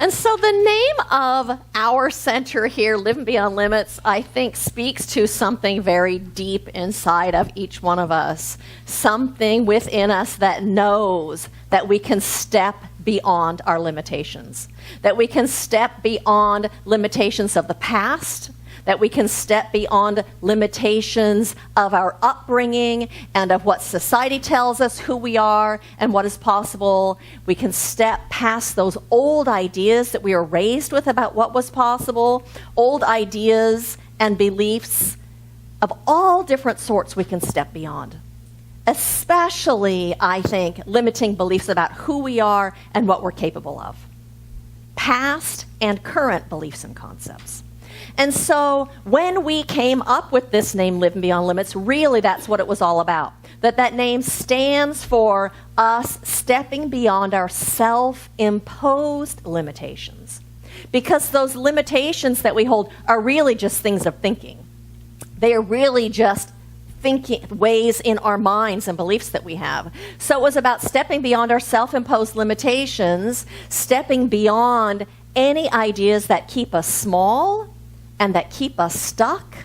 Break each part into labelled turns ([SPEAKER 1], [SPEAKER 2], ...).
[SPEAKER 1] And so the name of our center here, Living Beyond Limits, I think speaks to something very deep inside of each one of us. Something within us that knows that we can step beyond our limitations. That we can step beyond limitations of the past. That we can step beyond limitations of our upbringing and of what society tells us who we are and what is possible. We can step past those old ideas that we were raised with about what was possible, old ideas and beliefs of all different sorts we can step beyond. Especially, I think, limiting beliefs about who we are and what we're capable of. Past and current beliefs and concepts. And so when we came up with this name, Living Beyond Limits, really that's what it was all about. That name stands for us stepping beyond our self-imposed limitations. Because those limitations that we hold are really just things of thinking. They are really just thinking ways in our minds and beliefs that we have. So it was about stepping beyond our self-imposed limitations, stepping beyond any ideas that keep us small, and that keep us stuck,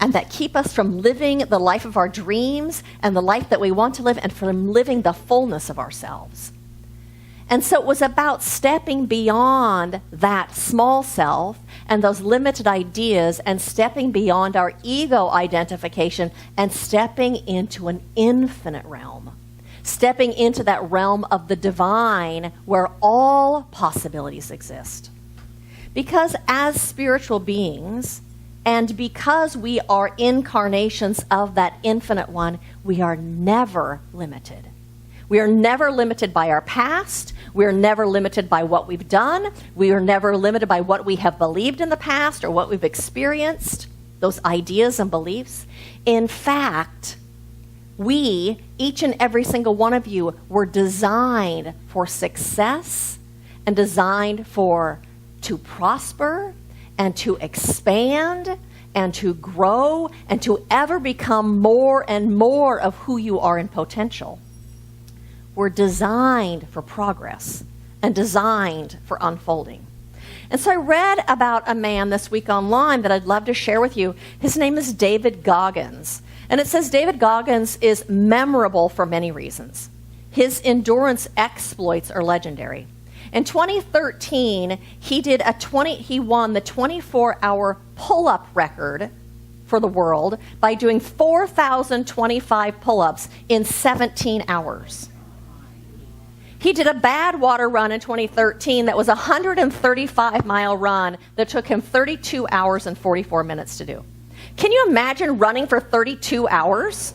[SPEAKER 1] and that keep us from living the life of our dreams and the life that we want to live, and from living the fullness of ourselves. And so it was about stepping beyond that small self and those limited ideas and stepping beyond our ego identification and stepping into an infinite realm. Stepping into that realm of the divine where all possibilities exist. Because as spiritual beings, and because we are incarnations of that infinite one, we are never limited. We are never limited by our past. We are never limited by what we've done. We are never limited by what we have believed in the past or what we've experienced, those ideas and beliefs. In fact, we, each and every single one of you, were designed for success and designed to prosper and to expand and to grow and to ever become more and more of who you are in potential. We're designed for progress and designed for unfolding. And so I read about a man this week online that I'd love to share with you. His name is David Goggins. And it says David Goggins is memorable for many reasons. His endurance exploits are legendary. In 2013, he won the 24-hour pull-up record for the world by doing 4,025 pull-ups in 17 hours. He did a bad water run in 2013 that was a 135-mile run that took him 32 hours and 44 minutes to do. Can you imagine running for 32 hours?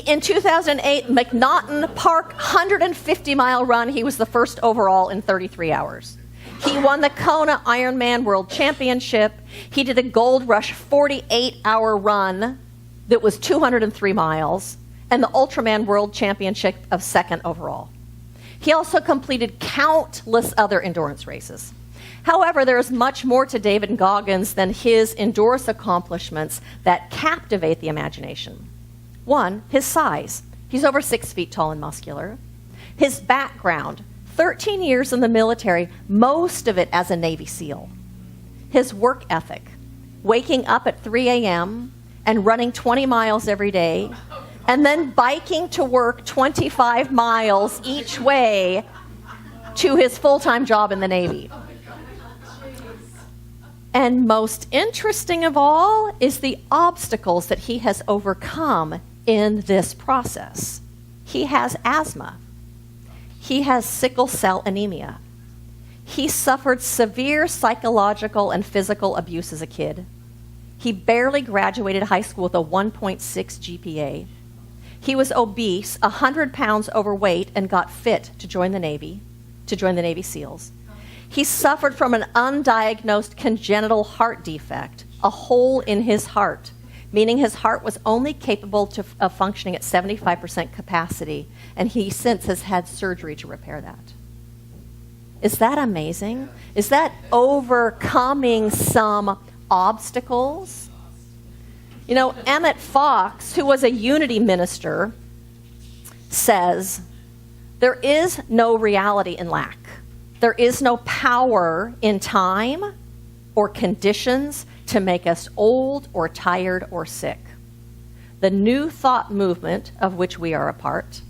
[SPEAKER 1] In 2008, McNaughton Park 150-mile run, he was the first overall in 33 hours. He won the Kona Ironman World Championship. He did a Gold Rush 48-hour run that was 203 miles, and the Ultraman World Championship of second overall. He also completed countless other endurance races. However, there is much more to David Goggins than his endurance accomplishments that captivate the imagination. One, his size. He's over 6 feet tall and muscular. His background, 13 years in the military, most of it as a Navy SEAL. His work ethic, waking up at 3 a.m. and running 20 miles every day, and then biking to work 25 miles each way to his full-time job in the Navy. And most interesting of all is the obstacles that he has overcome in this process. He has asthma. He has sickle cell anemia. He suffered severe psychological and physical abuse as a kid. He barely graduated high school with a 1.6 GPA. He was obese, 100 pounds overweight, and got fit to join the Navy SEALs. He suffered from an undiagnosed congenital heart defect, a hole in his heart, meaning his heart was only capable of functioning at 75% capacity, and he since has had surgery to repair that. Is that amazing? Is that overcoming some obstacles? You know, Emmett Fox, who was a unity minister, says, there is no reality in lack. There is no power in time or conditions to make us old or tired or sick. The new thought movement, of which we are a part,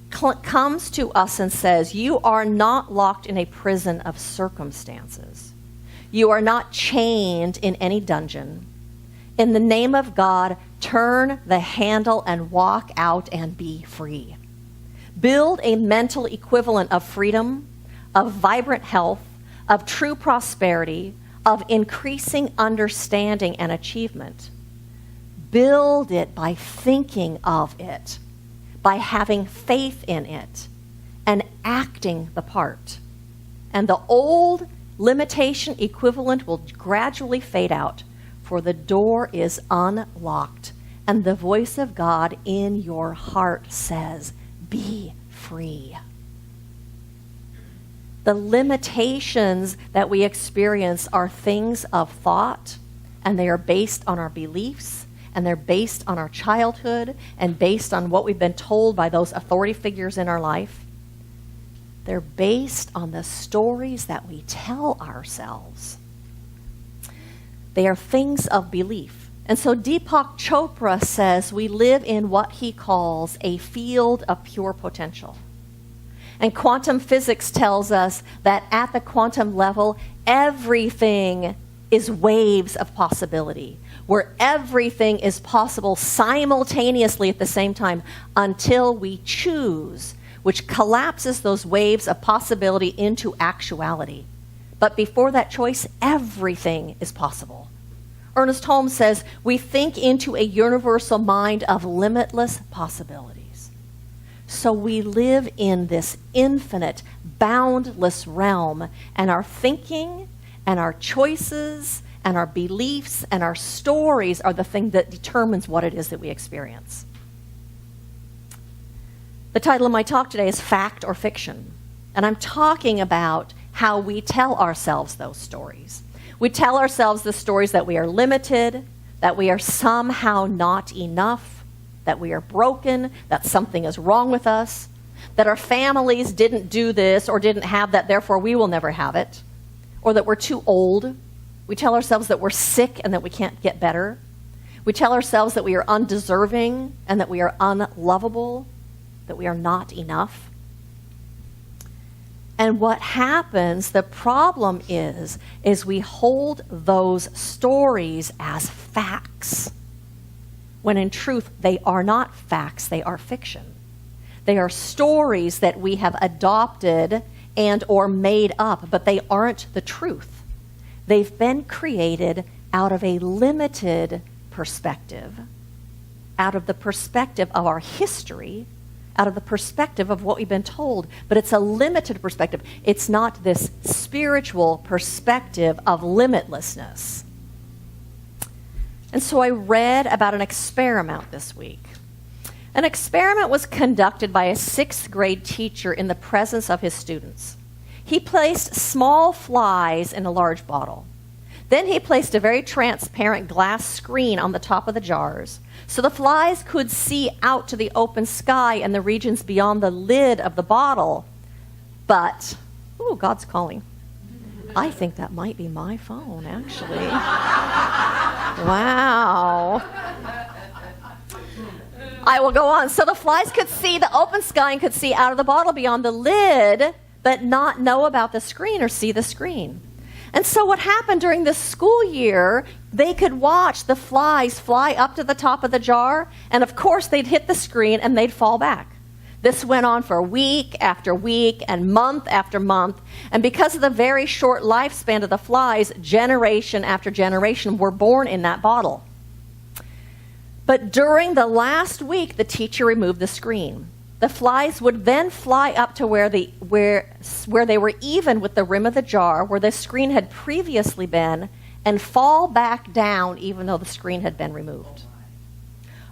[SPEAKER 1] comes to us and says, you are not locked in a prison of circumstances. You are not chained in any dungeon. In the name of God, turn the handle and walk out and be free. Build a mental equivalent of freedom, of vibrant health, of true prosperity, of increasing understanding and achievement. Build it by thinking of it, by having faith in it, and acting the part. And the old limitation equivalent will gradually fade out, for the door is unlocked, and the voice of God in your heart says, be free. The limitations that we experience are things of thought, and they are based on our beliefs, and they're based on our childhood, and based on what we've been told by those authority figures in our life. They're based on the stories that we tell ourselves. They are things of belief. And so Deepak Chopra says we live in what he calls a field of pure potential. And quantum physics tells us that at the quantum level, everything is waves of possibility, where everything is possible simultaneously at the same time until we choose, which collapses those waves of possibility into actuality. But before that choice, everything is possible. Ernest Holmes says, we think into a universal mind of limitless possibilities. So we live in this infinite, boundless realm, and our thinking and our choices and our beliefs and our stories are the thing that determines what it is that we experience. The title of my talk today is Fact or Fiction, and I'm talking about how we tell ourselves those stories. We tell ourselves the stories that we are limited, that we are somehow not enough, that we are broken, that something is wrong with us, that our families didn't do this or didn't have that, therefore we will never have it, or that we're too old. We tell ourselves that we're sick and that we can't get better. We tell ourselves that we are undeserving and that we are unlovable, that we are not enough. And what happens, the problem is we hold those stories as facts, when in truth they are not facts, they are fiction. They are stories that we have adopted and or made up, but they aren't the truth. They've been created out of a limited perspective, out of the perspective of our history, out of the perspective of what we've been told, but it's a limited perspective. It's not this spiritual perspective of limitlessness. And so I read about an experiment this week. An experiment was conducted by a 6th grade teacher in the presence of his students. He placed small flies in a large bottle. Then he placed a very transparent glass screen on the top of the jars, so the flies could see out to the open sky and the regions beyond the lid of the bottle. But, ooh, God's calling. I think that might be my phone, actually. Wow. I will go on. So the flies could see the open sky and could see out of the bottle beyond the lid, but not know about the screen or see the screen. And so what happened during the school year, they could watch the flies fly up to the top of the jar, and of course they'd hit the screen and they'd fall back. This went on for week after week and month after month, and because of the very short lifespan of the flies, generation after generation were born in that bottle. But during the last week, the teacher removed the screen. The flies would then fly up to where they were even with the rim of the jar, where the screen had previously been, and fall back down even though the screen had been removed.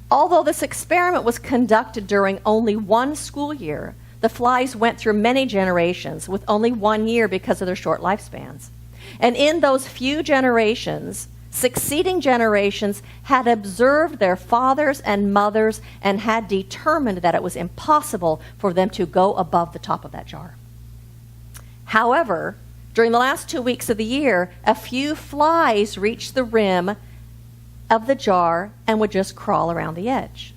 [SPEAKER 1] Although this experiment was conducted during only one school year, the flies went through many generations with only 1 year because of their short lifespans. And in those few generations, succeeding generations had observed their fathers and mothers and had determined that it was impossible for them to go above the top of that jar. However, during the last 2 weeks of the year, a few flies reached the rim of the jar and would just crawl around the edge.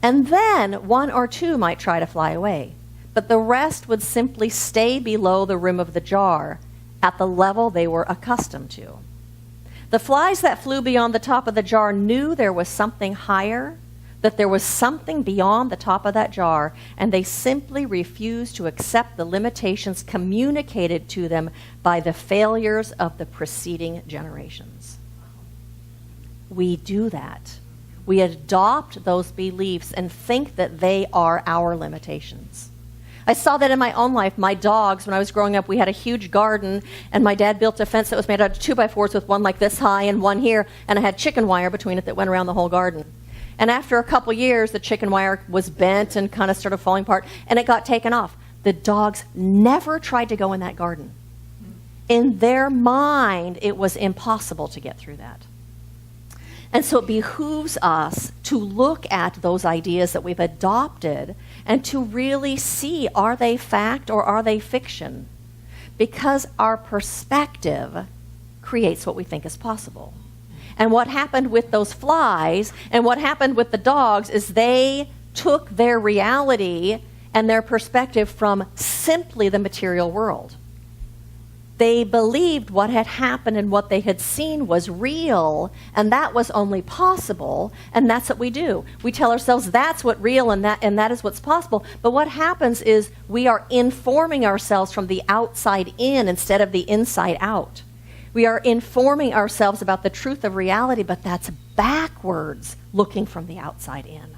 [SPEAKER 1] And then 1 or 2 might try to fly away, but the rest would simply stay below the rim of the jar at the level they were accustomed to. The flies that flew beyond the top of the jar knew there was something higher, that there was something beyond the top of that jar, and they simply refused to accept the limitations communicated to them by the failures of the preceding generations. We do that. We adopt those beliefs and think that they are our limitations. I saw that in my own life. My dogs, when I was growing up, we had a huge garden, and my dad built a fence that was made out of 2x4s with one like this high and one here, and I had chicken wire between it that went around the whole garden. And after a couple years, the chicken wire was bent and kind of started falling apart, and it got taken off. The dogs never tried to go in that garden. In their mind, it was impossible to get through that. And so it behooves us to look at those ideas that we've adopted and to really see, are they fact or are they fiction? Because our perspective creates what we think is possible. And what happened with those flies and what happened with the dogs is they took their reality and their perspective from simply the material world. They believed what had happened and what they had seen was real, and that was only possible, and that's what we do. We tell ourselves that's what's real and that is what's possible. But what happens is we are informing ourselves from the outside in instead of the inside out. We are informing ourselves about the truth of reality, but that's backwards looking from the outside in.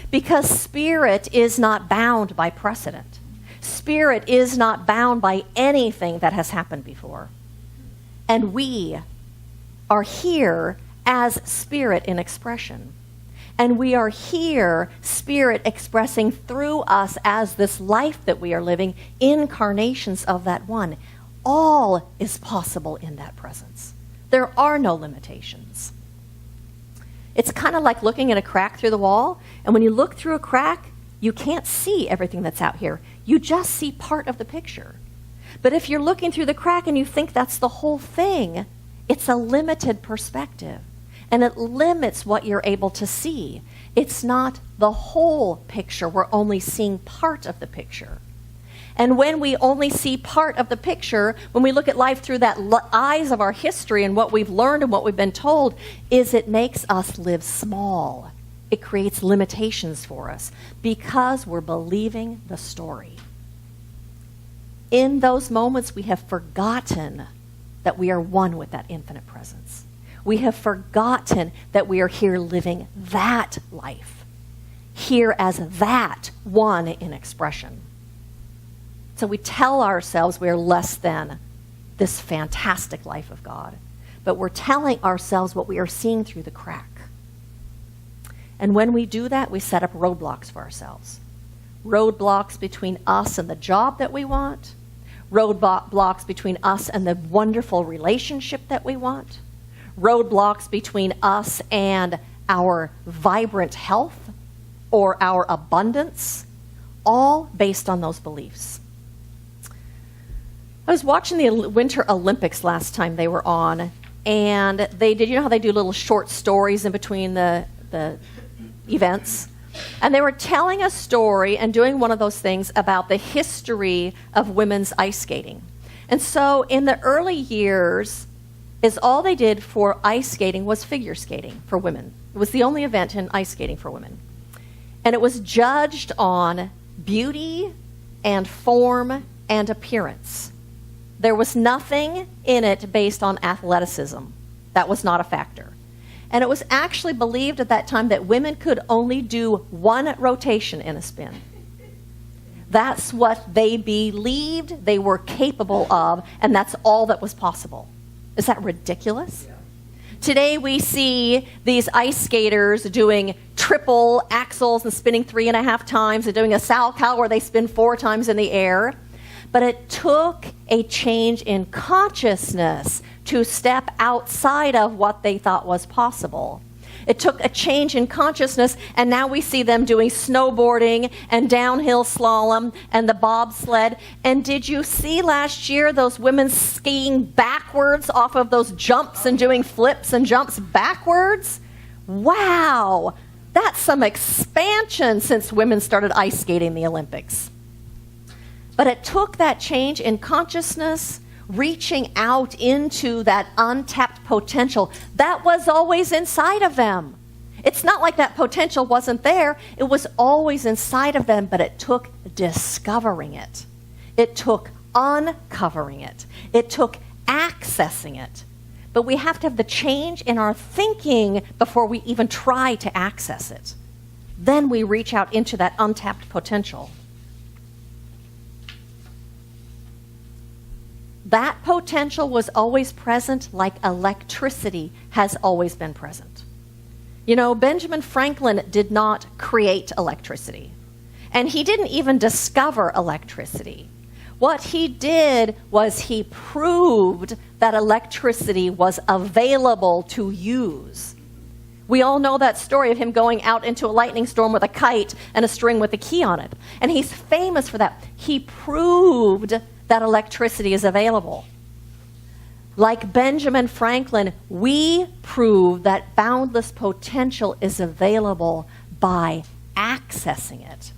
[SPEAKER 1] Because spirit is not bound by precedent. Spirit is not bound by anything that has happened before. And we are here as spirit in expression. And we are here, spirit expressing through us as this life that we are living, incarnations of that one. All is possible in that presence. There are no limitations. It's kind of like looking at a crack through the wall, and when you look through a crack, you can't see everything that's out here. You just see part of the picture. But if you're looking through the crack and you think that's the whole thing, it's a limited perspective, and it limits what you're able to see. It's not the whole picture. We're only seeing part of the picture. And when we only see part of the picture, when we look at life through that eyes of our history and what we've learned and what we've been told, is it makes us live small. It creates limitations for us because we're believing the story. In those moments, we have forgotten that we are one with that infinite presence. We have forgotten that we are here living that life, here as that one in expression. So we tell ourselves we are less than this fantastic life of God, but we're telling ourselves what we are seeing through the crack. And when we do that, we set up roadblocks for ourselves. Roadblocks between us and the job that we want, roadblocks between us and the wonderful relationship that we want, roadblocks between us and our vibrant health or our abundance, all based on those beliefs. I was watching the Winter Olympics last time they were on, and they did, you know how they do little short stories in between the events? And they were telling a story and doing one of those things about the history of women's ice skating. And so in the early years, is all they did for ice skating was figure skating for women. It was the only event in ice skating for women. And it was judged on beauty and form and appearance. There was nothing in it based on athleticism. That was not a factor. And it was actually believed at that time that women could only do one rotation in a spin. That's what they believed they were capable of, and that's all that was possible. Is that ridiculous? Yeah. Today we see these ice skaters doing triple axels and spinning 3.5 times and doing a salchow where they spin 4 times in the air. But it took a change in consciousness to step outside of what they thought was possible. It took a change in consciousness, and now we see them doing snowboarding and downhill slalom and the bobsled. And did you see last year those women skiing backwards off of those jumps and doing flips and jumps backwards? Wow, that's some expansion since women started ice skating in the Olympics. But it took that change in consciousness, reaching out into that untapped potential that was always inside of them. It's not like that potential wasn't there. It was always inside of them, but it took discovering it. It took uncovering it. It took accessing it. But we have to have the change in our thinking before we even try to access it. Then we reach out into that untapped potential. That potential was always present, like electricity has always been present. You know, Benjamin Franklin did not create electricity, and he didn't even discover electricity. What he did was he proved that electricity was available to use. We all know that story of him going out into a lightning storm with a kite and a string with a key on it. And he's famous for that. He proved that electricity is available. Like Benjamin Franklin, we prove that boundless potential is available by accessing it,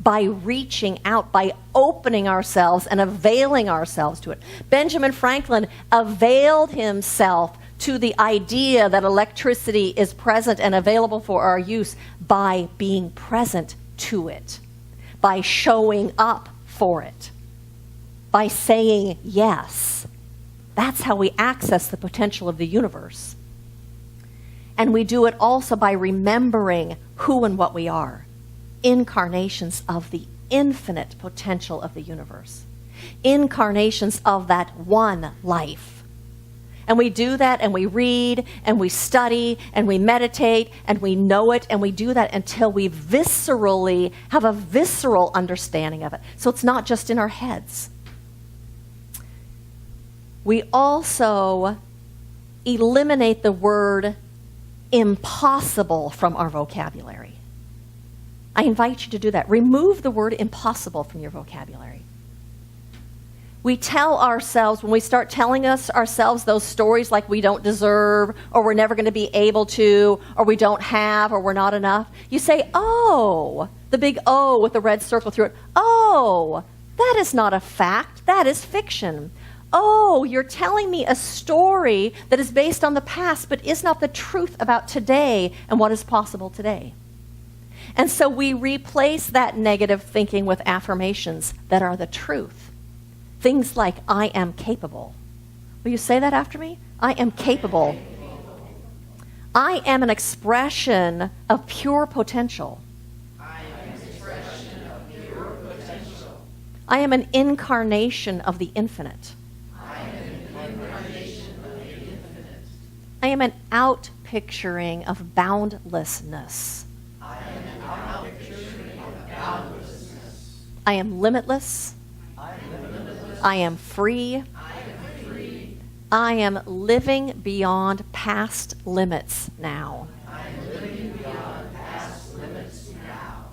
[SPEAKER 1] by reaching out, by opening ourselves and availing ourselves to it. Benjamin Franklin availed himself to the idea that electricity is present and available for our use by being present to it, by showing up for it, by saying yes. That's how we access the potential of the universe. And we do it also by remembering who and what we are, incarnations of the infinite potential of the universe, incarnations of that one life. And we do that, and we read, and we study, and we meditate, and we know it, and we do that until we viscerally have a visceral understanding of it. So it's not just in our heads. We also eliminate the word impossible from our vocabulary. I invite you to do that. Remove the word impossible from your vocabulary. We tell ourselves, when we start telling ourselves those stories like we don't deserve, or we're never going to be able to, or we don't have, or we're not enough, you say, oh, the big O with the red circle through it. Oh, that is not a fact. That is fiction. Oh, you're telling me a story that is based on the past, but is not the truth about today and what is possible today. And so we replace that negative thinking with affirmations that are the truth. Things like, I am capable. Will you say that after me? I am capable. I am an expression of pure potential.
[SPEAKER 2] I am an expression of pure potential.
[SPEAKER 1] I am an incarnation of the infinite. I am an out-picturing of boundlessness.
[SPEAKER 2] I am an out-picturing of boundlessness.
[SPEAKER 1] I am limitless.
[SPEAKER 2] I am limitless.
[SPEAKER 1] I am free.
[SPEAKER 2] I am free.
[SPEAKER 1] I am living beyond past limits now.
[SPEAKER 2] I am living beyond past limits now.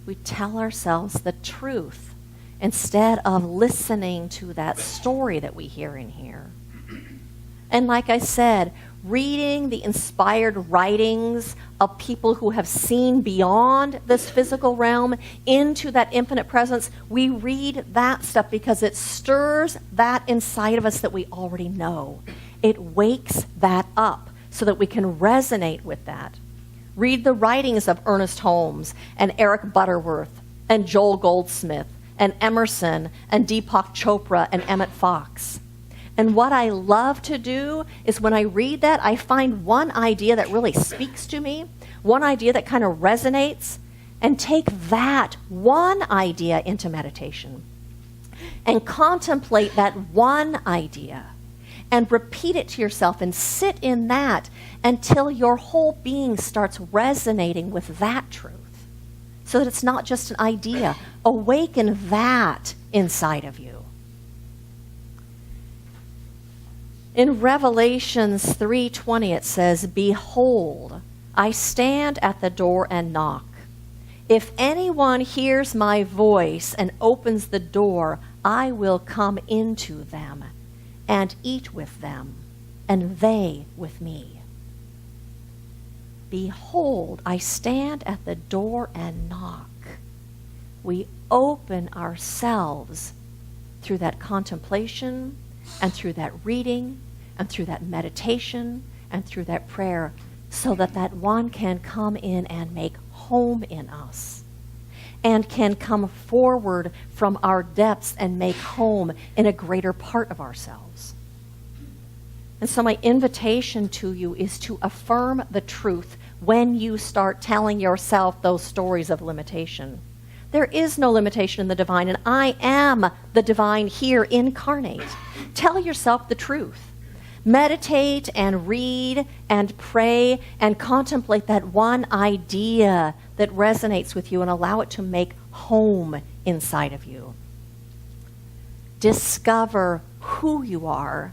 [SPEAKER 1] We tell ourselves the truth instead of listening to that story that we hear in here. And like I said, reading the inspired writings of people who have seen beyond this physical realm into that infinite presence, we read that stuff because it stirs that inside of us that we already know. It wakes that up so that we can resonate with that. Read the writings of Ernest Holmes and Eric Butterworth and Joel Goldsmith and Emerson and Deepak Chopra and Emmett Fox. And what I love to do is when I read that, I find one idea that really speaks to me, one idea that kind of resonates, and take that one idea into meditation and contemplate that one idea and repeat it to yourself and sit in that until your whole being starts resonating with that truth so that it's not just an idea. Awaken that inside of you. In Revelations 3:20 it says, "Behold, I stand at the door and knock. If anyone hears my voice and opens the door, I will come into them and eat with them, and they with me. Behold, I stand at the door and knock. We open ourselves through that contemplation and through that reading and through that meditation and through that prayer, so that that one can come in and make home in us and can come forward from our depths and make home in a greater part of ourselves. And so my invitation to you is to affirm the truth when you start telling yourself those stories of limitation. There is no limitation in the divine, and I am the divine here incarnate. Tell yourself the truth. Meditate and read and pray and contemplate that one idea that resonates with you and allow it to make home inside of you. Discover who you are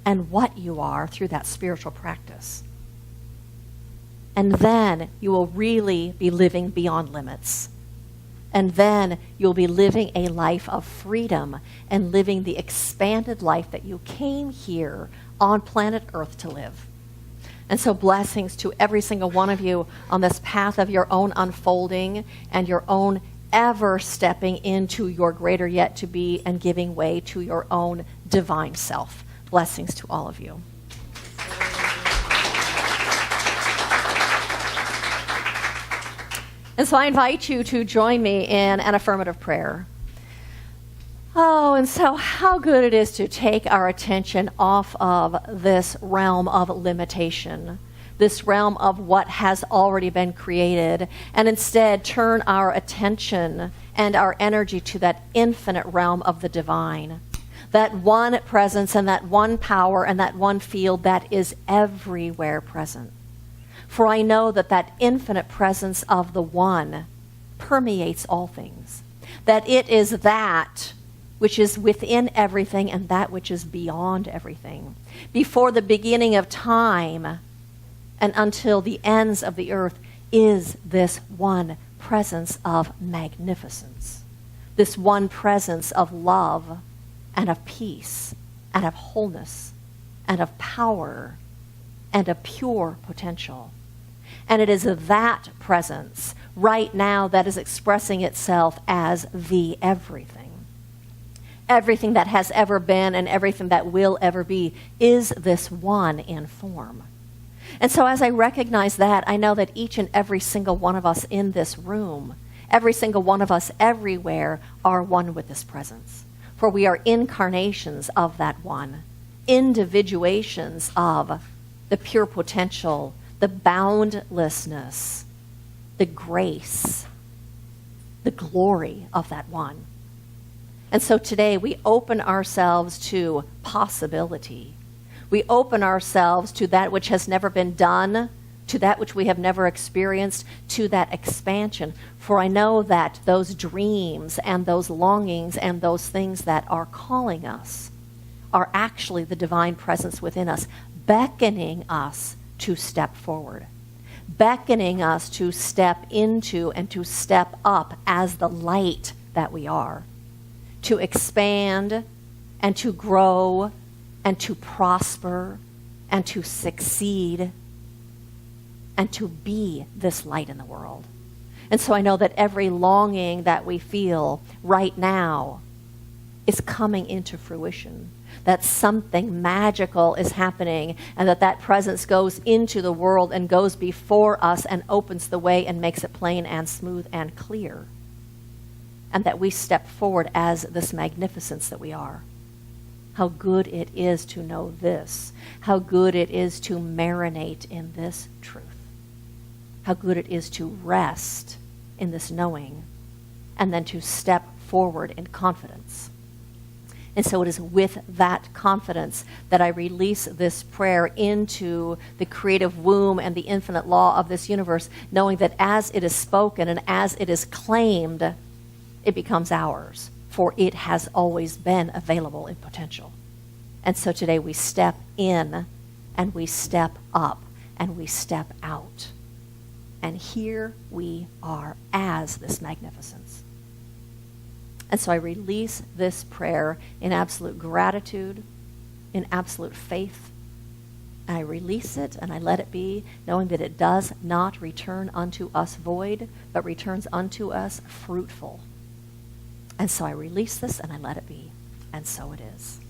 [SPEAKER 1] and what you are through that spiritual practice. And then you will really be living beyond limits. And then you'll be living a life of freedom and living the expanded life that you came here on planet Earth to live. And so blessings to every single one of you on this path of your own unfolding and your own ever stepping into your greater yet to be and giving way to your own divine self. Blessings to all of you. And so I invite you to join me in an affirmative prayer. Oh, and so how good it is to take our attention off of this realm of limitation, this realm of what has already been created, and instead turn our attention and our energy to that infinite realm of the divine, that one presence and that one power and that one field that is everywhere present. For I know that that infinite presence of the one permeates all things, that it is that which is within everything and that which is beyond everything. Before the beginning of time and until the ends of the earth is this one presence of magnificence, this one presence of love and of peace and of wholeness and of power and of pure potential. And it is that presence right now that is expressing itself as the everything. Everything that has ever been and everything that will ever be is this one in form. And so as I recognize that, I know that each and every single one of us in this room, every single one of us everywhere, are one with this presence. For we are incarnations of that one, individuations of the pure potential, the boundlessness, the grace, the glory of that one. And so today we open ourselves to possibility. We open ourselves to that which has never been done, to that which we have never experienced, to that expansion. For I know that those dreams and those longings and those things that are calling us are actually the divine presence within us, beckoning us to step forward, beckoning us to step into and to step up as the light that we are, to expand and to grow and to prosper and to succeed and to be this light in the world. And so I know that every longing that we feel right now is coming into fruition, that something magical is happening, and that presence goes into the world and goes before us and opens the way and makes it plain and smooth and clear. And that we step forward as this magnificence that we are. How good it is to know this. How good it is to marinate in this truth. How good it is to rest in this knowing and then to step forward in confidence. And so it is with that confidence that I release this prayer into the creative womb and the infinite law of this universe, knowing that as it is spoken and as it is claimed, it becomes ours, for it has always been available in potential. And so today we step in and we step up and we step out And here we are as this magnificence. And so I release this prayer in absolute gratitude, in absolute faith. And I release it and I let it be, knowing that it does not return unto us void, but returns unto us fruitful. And so I release this and I let it be. And so it is.